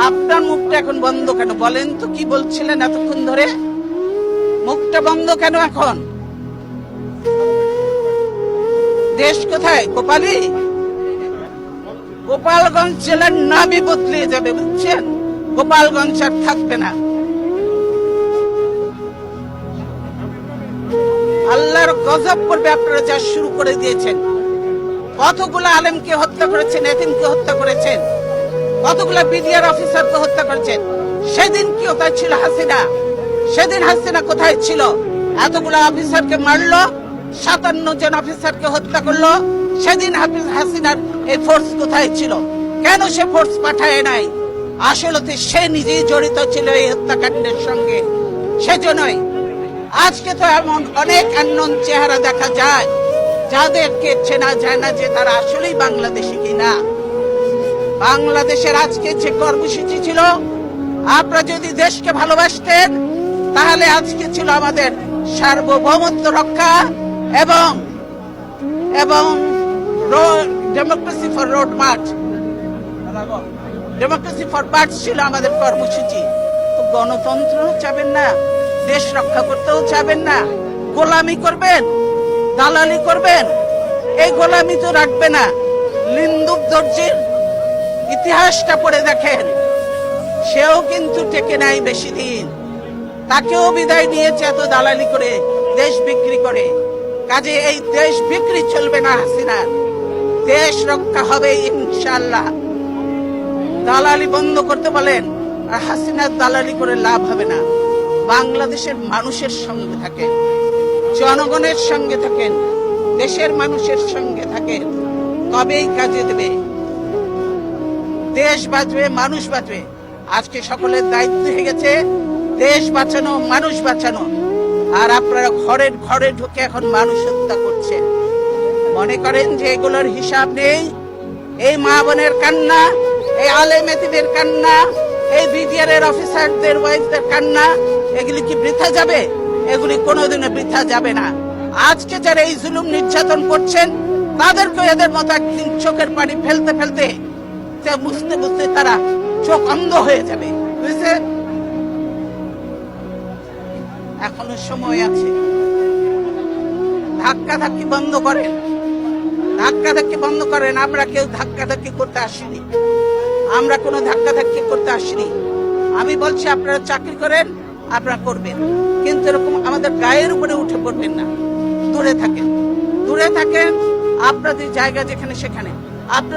আপনার মুখটা এখন বন্ধ কেন? বলেন তো, কি বলছিলেন এতক্ষণ ধরে? মুখটা বন্ধ কেন এখন? দেশ কোথায়? কোপালি? গোপালগঞ্জ জেলার নামই বদলে যাবে, বুঝছেন? গোপালগঞ্জ আর থাকবে না। আল্লাহর গজব করবে আপনারা যা শুরু করে দিয়েছেন। কতগুলো আলেমকে হত্যা করেছেন, এতিমকে হত্যা করেছেন, কতগুলো বিডিআর অফিসারকে হত্যা করেছেন। সেদিন কি কোথায় ছিল হাসিনা? সেদিন হাসিনা কোথায় ছিল? এতগুলো অফিসারকে মারলো, 57 জন অফিসারকে হত্যা করলো। সেদিন হাসিনার এই ফোর্স কোথায় ছিল? কেন সে ফোর্স পাঠায় নাই? আসলে সে নিজেই জড়িত ছিল এই হত্যাকাণ্ডের সঙ্গে। সেজন্যই আজকে তো এমন অনেক আননোন চেহারা দেখা যায় যাদেরকে চেনা যায় না যে তারা আসলেই বাংলাদেশি কিনা। বাংলাদেশের আজকে যে কর্মসূচি ছিল, আপনারা যদি দেশকে ভালোবাসতেন তাহলে আজকে ছিল আমাদের সার্বভৌমত্ব রক্ষা এবং এবং democracy for road March, democracy for March ছিল আমাদের কর্মসূচি। তো গণতন্ত্র চাবেন না, দেশ রক্ষা করতেও চাবেন না, গোলামি করবেন, দালালি করবেন। এই গোলামি তো রাখবে না। লিন্দুক দর্জির ইতিহাসটা পড়ে দেখেন, সেও কিন্তু টেকে নাই বেশি দিন। তাকেও বিদায় নিয়েছে এত দালালি করে, দেশ বিক্রি করে। কাজে এই দেশ বিক্রি চলবে না হাসিনার, দেশ রক্ষা হবে ইনশাআল্লাহ। দালালি বন্ধ করতে বলেন, আর হাসিনার দালালি করে লাভ হবে না। বাংলাদেশের মানুষের সঙ্গে থাকেন, জনগণের সঙ্গে থাকেন, দেশের মানুষের সঙ্গে থাকেন, তবেই কাজে দেবে। দেশ বাঁচবে, মানুষ বাঁচবে। আজকে সকলের দায়িত্ব হয়ে গেছে দেশ বাঁচানো, মানুষ বাঁচানো। আর আপনারা ঘরের ঘরে ঢুকে এখন মানুষ হত্যা করছেন। মনে করেন যে এগুলোর হিসাব নেই? এই মা বোনের কান্না, এই আলেম এতিমের কান্না, এই বিডিআর এর অফিসারদের ওয়াইফদের কান্না, এগুলি কি বৃথা যাবে? এগুলি কোনোদিনও বৃথা যাবে না। আজকে যারা এই জুলুম নির্যাতন করছেন তাদেরকে এদের মতো একদিন চোখের পানি ফেলতে ফেলতে, বুঝতে বুঝতে তারা চোখ অন্ধ হয়ে যাবে, বুঝছে? এখনো সময় আছে। ধাক্কা ধাক্কি বন্ধ করেন, ধাক্কা ধাক্কি বন্ধ করেন। আমরা কেউ ধাক্কা ধাক্কি করতে আসিনি, আমরা কোনো ধাক্কা ধাক্কি করতে আসিনি। আমি বলছি আপনারা চাকরি করেন, আপনারা করবেন, কিন্তু এরকম আমাদের গায়ের উপরে উঠে পড়বেন না। দূরে থাকেন, দূরে থাকেন। আপনাদের জায়গা যেখানে সেখানে আপনার